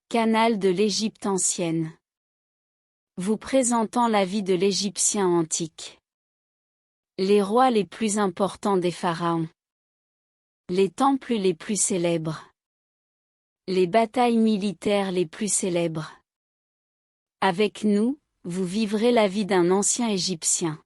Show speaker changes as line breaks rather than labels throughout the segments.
Canal de l'Égypte ancienne. Vous présentant la vie de l'Égyptien antique. Les rois les plus importants des pharaons. Les temples les plus célèbres. Les batailles militaires les plus célèbres. Avec nous, vous vivrez la vie d'un ancien Égyptien.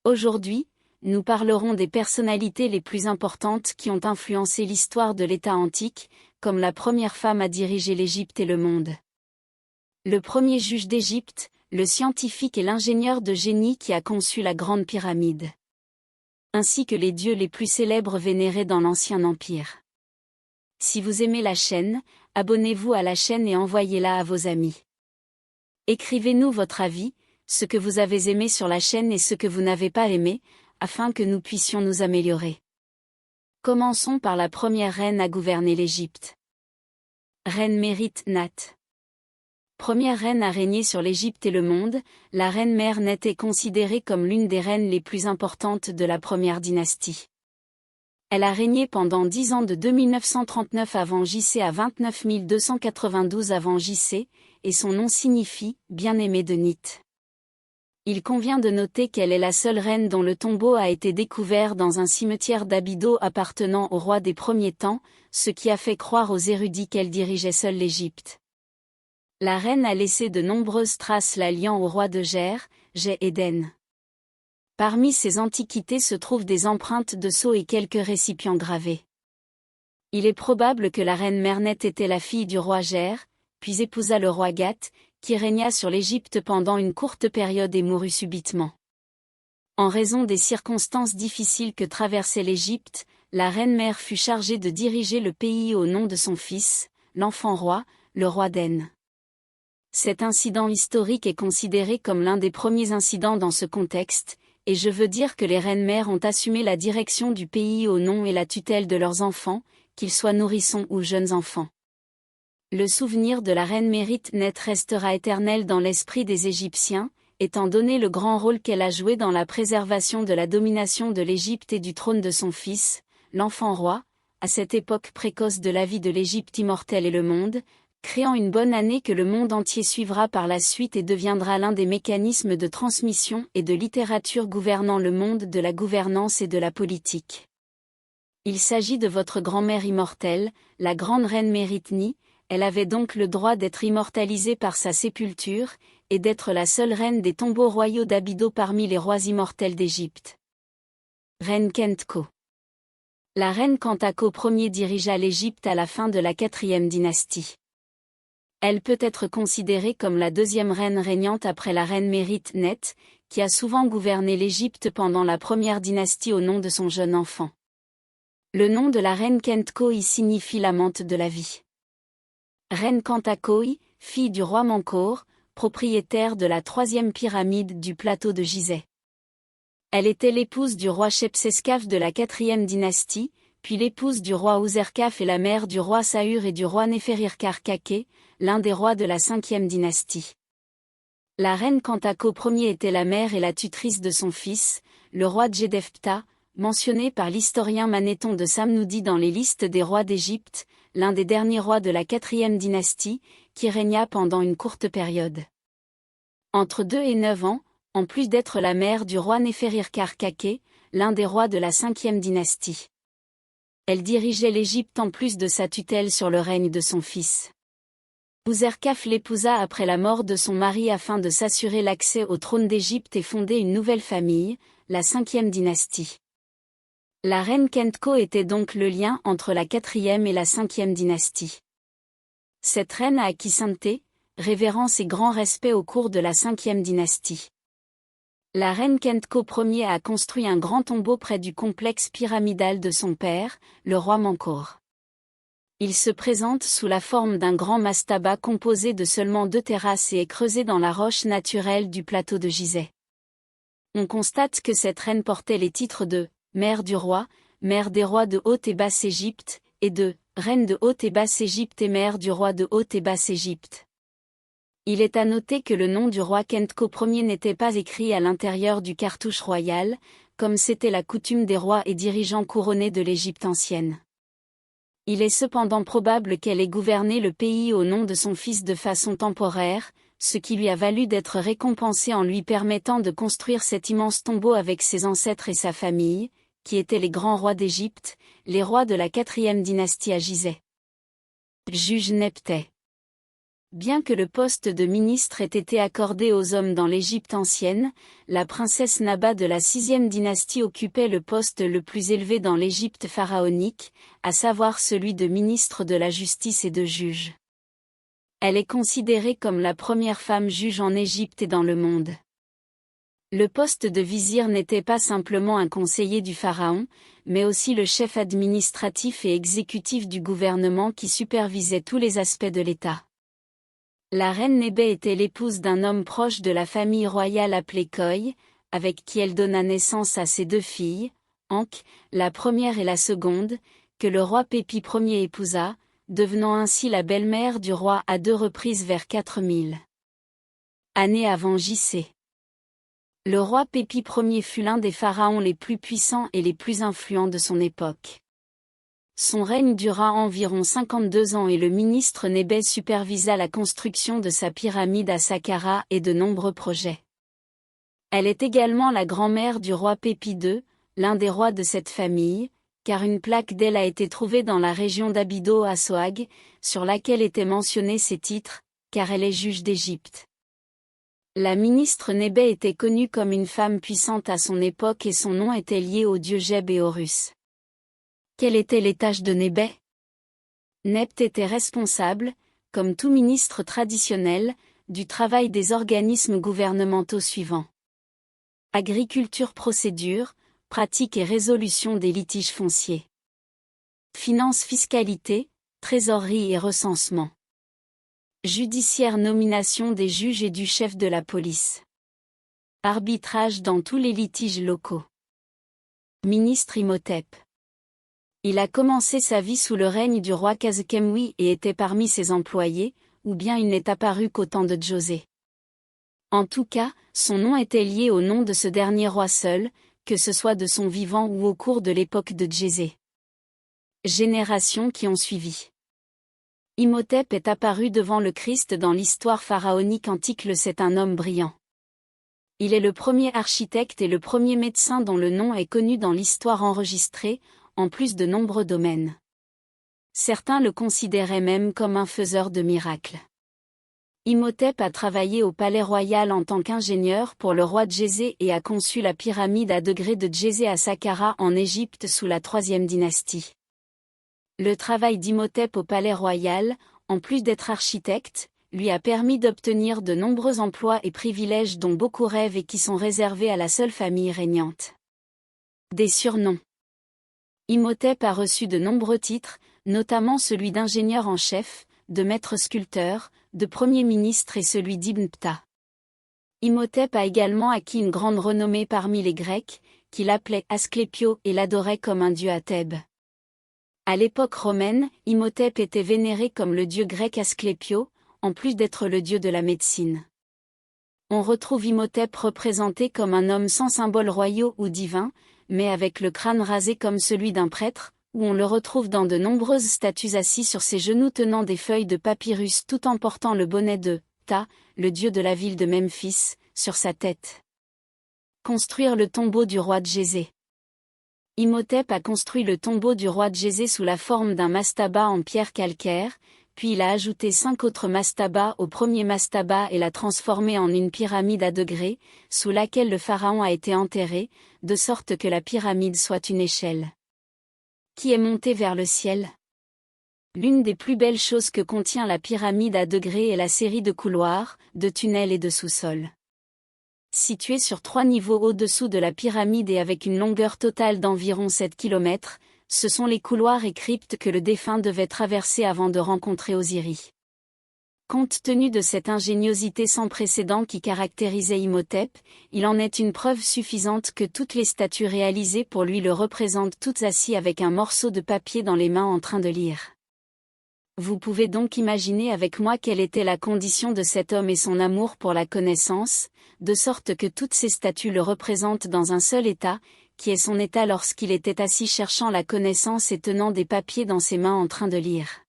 Aujourd'hui, nous parlerons des personnalités les plus importantes qui ont influencé l'histoire de l'État antique, comme la première femme à diriger l'Égypte et le monde. Le premier juge d'Égypte, le scientifique et l'ingénieur de génie qui a conçu la Grande Pyramide. Ainsi que les dieux les plus célèbres vénérés dans l'Ancien Empire. Si vous aimez la chaîne, abonnez-vous à la chaîne et envoyez-la à vos amis. Écrivez-nous votre avis, ce que vous avez aimé sur la chaîne et ce que vous n'avez pas aimé, afin que nous puissions nous améliorer. Commençons par la première reine à gouverner l'Égypte. Reine Mérit Nat. Première reine à régner sur l'Égypte et le monde, la reine mère Nat est considérée comme l'une des reines les plus importantes de la première dynastie. Elle a régné pendant 10 ans de 2939 avant JC à 29 292 avant JC, et son nom signifie « bien-aimée de Nit ». Il convient de noter qu'elle est la seule reine dont le tombeau a été découvert dans un cimetière d'Abydos appartenant au roi des premiers temps, ce qui a fait croire aux érudits qu'elle dirigeait seule l'Égypte. La reine a laissé de nombreuses traces la liant au roi de Gers, Gé-Éden. Parmi ces antiquités se trouvent des empreintes de sceaux et quelques récipients gravés. Il est probable que la reine Mernet était la fille du roi Gers, puis épousa le roi Gath, qui régna sur l'Égypte pendant une courte période et mourut subitement. En raison des circonstances difficiles que traversait l'Égypte, la reine-mère fut chargée de diriger le pays au nom de son fils, l'enfant roi, le roi d'En. Cet incident historique est considéré comme l'un des premiers incidents dans ce contexte, et je veux dire que les reines-mères ont assumé la direction du pays au nom et la tutelle de leurs enfants, qu'ils soient nourrissons ou jeunes enfants. Le souvenir de la reine Mérit Nat restera éternel dans l'esprit des Égyptiens, étant donné le grand rôle qu'elle a joué dans la préservation de la domination de l'Égypte et du trône de son fils, l'enfant roi, à cette époque précoce de la vie de l'Égypte immortelle et le monde, créant une bonne année que le monde entier suivra par la suite et deviendra l'un des mécanismes de transmission et de littérature gouvernant le monde de la gouvernance et de la politique. Il s'agit de votre grand-mère immortelle, la grande reine Méritni. Elle avait donc le droit d'être immortalisée par sa sépulture, et d'être la seule reine des tombeaux royaux d'Abydos parmi les rois immortels d'Égypte. Reine Khentko. La reine Khentako Ier dirigea l'Égypte à la fin de la 4e dynastie. Elle peut être considérée comme la deuxième reine régnante après la reine Mérit Nat, qui a souvent gouverné l'Égypte pendant la première dynastie au nom de son jeune enfant. Le nom de la reine Khentko y signifie l'amante de la vie. Reine Khentakoi, fille du roi Menkaure, propriétaire de la 3e pyramide du plateau de Gizeh. Elle était l'épouse du roi Shepseskaf de la 4e dynastie, puis l'épouse du roi Ouserkaf et la mère du roi Sahur et du roi Néferirkar-Kake, l'un des rois de la 5e dynastie. La reine Khentako Ier était la mère et la tutrice de son fils, le roi Djedefpta, mentionné par l'historien Manéthon de Samnoudi dans les listes des rois d'Égypte, l'un des derniers rois de la 4e dynastie, qui régna pendant une courte période. Entre 2 et 9 ans, en plus d'être la mère du roi Néferirkar-Kake, l'un des rois de la 5e dynastie. Elle dirigeait l'Égypte en plus de sa tutelle sur le règne de son fils. Ouserkaf l'épousa après la mort de son mari afin de s'assurer l'accès au trône d'Égypte et fonder une nouvelle famille, la 5e dynastie. La reine Khentko était donc le lien entre la 4e et la 5e dynastie. Cette reine a acquis sainteté, révérence et grand respect au cours de la 5e dynastie. La reine Khentko Ier a construit un grand tombeau près du complexe pyramidal de son père, le roi Menkaure. Il se présente sous la forme d'un grand mastaba composé de seulement 2 terrasses et est creusé dans la roche naturelle du plateau de Gizeh. On constate que cette reine portait les titres de mère du roi, mère des rois de Haute et Basse-Égypte, et de reine de Haute et Basse-Égypte et mère du roi de Haute et Basse-Égypte. Il est à noter que le nom du roi Khentko Ier n'était pas écrit à l'intérieur du cartouche royal, comme c'était la coutume des rois et dirigeants couronnés de l'Égypte ancienne. Il est cependant probable qu'elle ait gouverné le pays au nom de son fils de façon temporaire, ce qui lui a valu d'être récompensé en lui permettant de construire cet immense tombeau avec ses ancêtres et sa famille, qui étaient les grands rois d'Égypte, les rois de la 4e dynastie Agizeh. Juge Nepteh. Bien que le poste de ministre ait été accordé aux hommes dans l'Égypte ancienne, la princesse Naba de la 6e dynastie occupait le poste le plus élevé dans l'Égypte pharaonique, à savoir celui de ministre de la justice et de juge. Elle est considérée comme la première femme juge en Égypte et dans le monde. Le poste de vizir n'était pas simplement un conseiller du pharaon, mais aussi le chef administratif et exécutif du gouvernement qui supervisait tous les aspects de l'État. La reine Nébé était l'épouse d'un homme proche de la famille royale appelé Koy, avec qui elle donna naissance à ses 2 filles, Ankh, la première et la seconde, que le roi Pépi Ier épousa, devenant ainsi la belle-mère du roi à 2 reprises vers 4000 années avant J.C. Le roi Pépi Ier fut l'un des pharaons les plus puissants et les plus influents de son époque. Son règne dura environ 52 ans et le ministre Nébé supervisa la construction de sa pyramide à Saqqara et de nombreux projets. Elle est également la grand-mère du roi Pépi II, l'un des rois de cette famille, car une plaque d'elle a été trouvée dans la région d'Abydos à Sohag, sur laquelle étaient mentionnés ses titres, car elle est juge d'Égypte. La ministre Nébé était connue comme une femme puissante à son époque et son nom était lié aux dieux Geb et Horus. Quelles étaient les tâches de Nébé? Nept était responsable, comme tout ministre traditionnel, du travail des organismes gouvernementaux suivants. Agriculture, procédure, pratique et résolution des litiges fonciers. Finances, fiscalité, trésorerie et recensement. Judiciaire, nomination des juges et du chef de la police. Arbitrage dans tous les litiges locaux. Ministre Imhotep. Il a commencé sa vie sous le règne du roi Khazekemwy et était parmi ses employés, ou bien il n'est apparu qu'au temps de Djosé. En tout cas, son nom était lié au nom de ce dernier roi seul, que ce soit de son vivant ou au cours de l'époque de Djézé. Générations qui ont suivi. Imhotep est apparu devant le Christ dans l'histoire pharaonique antique. C'est un homme brillant. Il est le premier architecte et le premier médecin dont le nom est connu dans l'histoire enregistrée, en plus de nombreux domaines. Certains le considéraient même comme un faiseur de miracles. Imhotep a travaillé au palais royal en tant qu'ingénieur pour le roi Djézé et a conçu la pyramide à degrés de Djézé à Saqqara en Égypte sous la 3e dynastie. Le travail d'Imhotep au palais royal, en plus d'être architecte, lui a permis d'obtenir de nombreux emplois et privilèges dont beaucoup rêvent et qui sont réservés à la seule famille régnante. Des surnoms. Imhotep a reçu de nombreux titres, notamment celui d'ingénieur en chef, de maître sculpteur, de premier ministre et celui d'Ibn Ptah. Imhotep a également acquis une grande renommée parmi les Grecs, qui l'appelaient Asclépio et l'adoraient comme un dieu à Thèbes. À l'époque romaine, Imhotep était vénéré comme le dieu grec Asclépio, en plus d'être le dieu de la médecine. On retrouve Imhotep représenté comme un homme sans symboles royaux ou divins, mais avec le crâne rasé comme celui d'un prêtre, où on le retrouve dans de nombreuses statues assis sur ses genoux tenant des feuilles de papyrus tout en portant le bonnet de Ptah, le dieu de la ville de Memphis, sur sa tête. Construire le tombeau du roi Djézé. Imhotep a construit le tombeau du roi Djézé sous la forme d'un mastaba en pierre calcaire, puis il a ajouté 5 autres mastabas au premier mastaba et l'a transformé en une pyramide à degrés, sous laquelle le pharaon a été enterré, de sorte que la pyramide soit une échelle qui est montée vers le ciel. L'une des plus belles choses que contient la pyramide à degrés est la série de couloirs, de tunnels et de sous-sols. Située sur 3 niveaux au-dessous de la pyramide et avec une longueur totale d'environ 7 km, ce sont les couloirs et cryptes que le défunt devait traverser avant de rencontrer Osiris. Compte tenu de cette ingéniosité sans précédent qui caractérisait Imhotep, il en est une preuve suffisante que toutes les statues réalisées pour lui le représentent toutes assis avec un morceau de papier dans les mains en train de lire. Vous pouvez donc imaginer avec moi quelle était la condition de cet homme et son amour pour la connaissance, de sorte que toutes ces statues le représentent dans un seul état, qui est son état lorsqu'il était assis cherchant la connaissance et tenant des papiers dans ses mains en train de lire.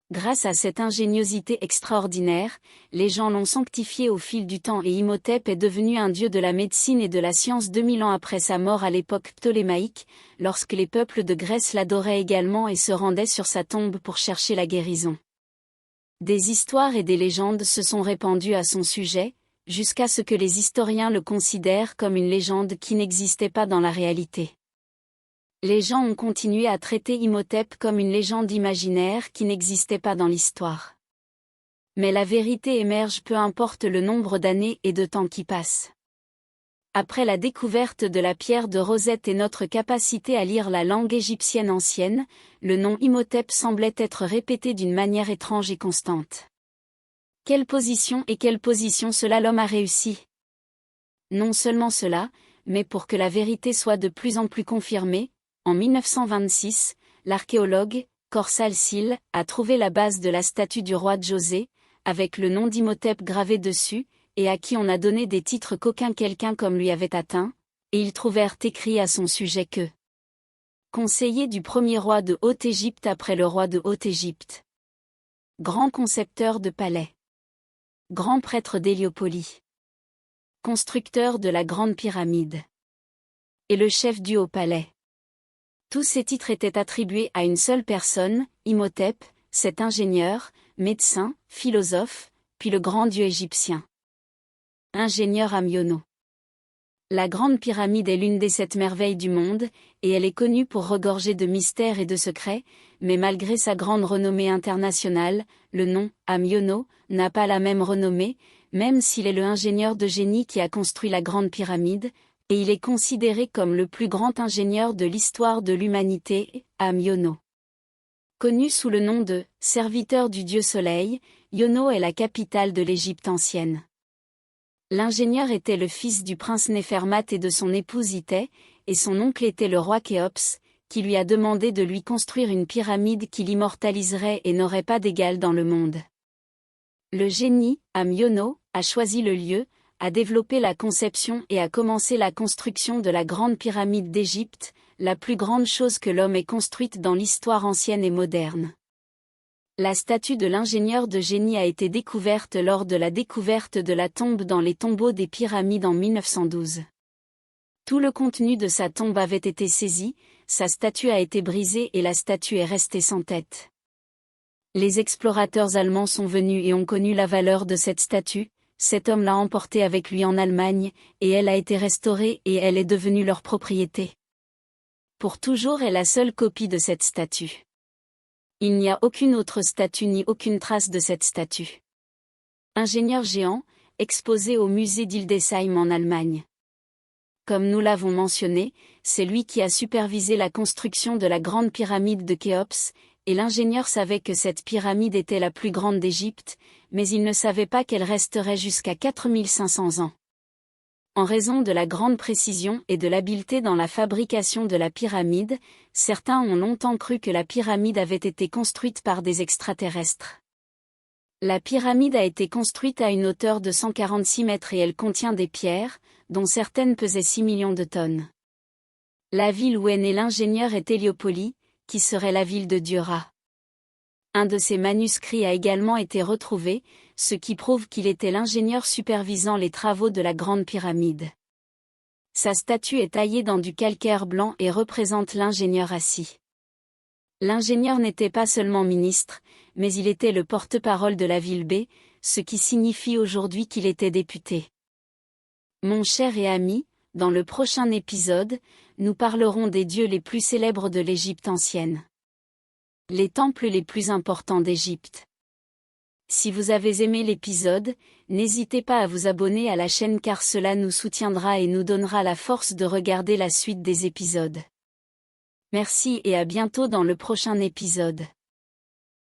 Grâce à cette ingéniosité extraordinaire, les gens l'ont sanctifié au fil du temps et Imhotep est devenu un dieu de la médecine et de la science 2000 ans après sa mort à l'époque ptolémaïque, lorsque les peuples de Grèce l'adoraient également et se rendaient sur sa tombe pour chercher la guérison. Des histoires et des légendes se sont répandues à son sujet, jusqu'à ce que les historiens le considèrent comme une légende qui n'existait pas dans la réalité. Les gens ont continué à traiter Imhotep comme une légende imaginaire qui n'existait pas dans l'histoire. Mais la vérité émerge peu importe le nombre d'années et de temps qui passent. Après la découverte de la pierre de Rosette et notre capacité à lire la langue égyptienne ancienne, le nom Imhotep semblait être répété d'une manière étrange et constante. Quelle position cela l'homme a réussi? Non seulement cela, mais pour que la vérité soit de plus en plus confirmée, en 1926, l'archéologue, Korsal Sil, a trouvé la base de la statue du roi Djosé, avec le nom d'Imhotep gravé dessus, et à qui on a donné des titres qu'aucun quelqu'un comme lui avait atteint, et ils trouvèrent écrit à son sujet que conseiller du premier roi de Haute-Égypte après le roi de Haute-Égypte. Grand concepteur de palais. Grand prêtre d'Héliopolie. Constructeur de la grande pyramide. Et le chef du haut palais. Tous ces titres étaient attribués à une seule personne, Imhotep, cet ingénieur, médecin, philosophe, puis le grand dieu égyptien. Ingénieur Amyono. La grande pyramide est l'une des 7 merveilles du monde, et elle est connue pour regorger de mystères et de secrets, mais malgré sa grande renommée internationale, le nom, Amyono, n'a pas la même renommée, même s'il est le ingénieur de génie qui a construit la grande pyramide, et il est considéré comme le plus grand ingénieur de l'histoire de l'humanité, Amyono. Connu sous le nom de « serviteur du dieu soleil », Iono est la capitale de l'Égypte ancienne. L'ingénieur était le fils du prince Néfermat et de son épouse Ité, et son oncle était le roi Khéops, qui lui a demandé de lui construire une pyramide qui l'immortaliserait et n'aurait pas d'égal dans le monde. Le génie, Amyono, a choisi le lieu, a développé la conception et a commencé la construction de la grande pyramide d'Égypte, la plus grande chose que l'homme ait construite dans l'histoire ancienne et moderne. La statue de l'ingénieur de génie a été découverte lors de la découverte de la tombe dans les tombeaux des pyramides en 1912. Tout le contenu de sa tombe avait été saisi, sa statue a été brisée et la statue est restée sans tête. Les explorateurs allemands sont venus et ont connu la valeur de cette statue. Cet homme l'a emportée avec lui en Allemagne, et elle a été restaurée et elle est devenue leur propriété. Pour toujours est la seule copie de cette statue. Il n'y a aucune autre statue ni aucune trace de cette statue. Ingénieur géant, exposé au musée d'Hildesheim en Allemagne. Comme nous l'avons mentionné, c'est lui qui a supervisé la construction de la grande pyramide de Khéops, et l'ingénieur savait que cette pyramide était la plus grande d'Égypte, mais il ne savait pas qu'elle resterait jusqu'à 4500 ans. En raison de la grande précision et de l'habileté dans la fabrication de la pyramide, certains ont longtemps cru que la pyramide avait été construite par des extraterrestres. La pyramide a été construite à une hauteur de 146 mètres et elle contient des pierres, dont certaines pesaient 6 millions de tonnes. La ville où est né l'ingénieur est Héliopolie, qui serait la ville de Dieu Ra. Un de ses manuscrits a également été retrouvé, ce qui prouve qu'il était l'ingénieur supervisant les travaux de la grande pyramide. Sa statue est taillée dans du calcaire blanc et représente l'ingénieur assis. L'ingénieur n'était pas seulement ministre, mais il était le porte-parole de la ville B, ce qui signifie aujourd'hui qu'il était député. Mon cher et ami, dans le prochain épisode, nous parlerons des dieux les plus célèbres de l'Égypte ancienne. Les temples les plus importants d'Égypte. Si vous avez aimé l'épisode, n'hésitez pas à vous abonner à la chaîne car cela nous soutiendra et nous donnera la force de regarder la suite des épisodes. Merci et à bientôt dans le prochain épisode.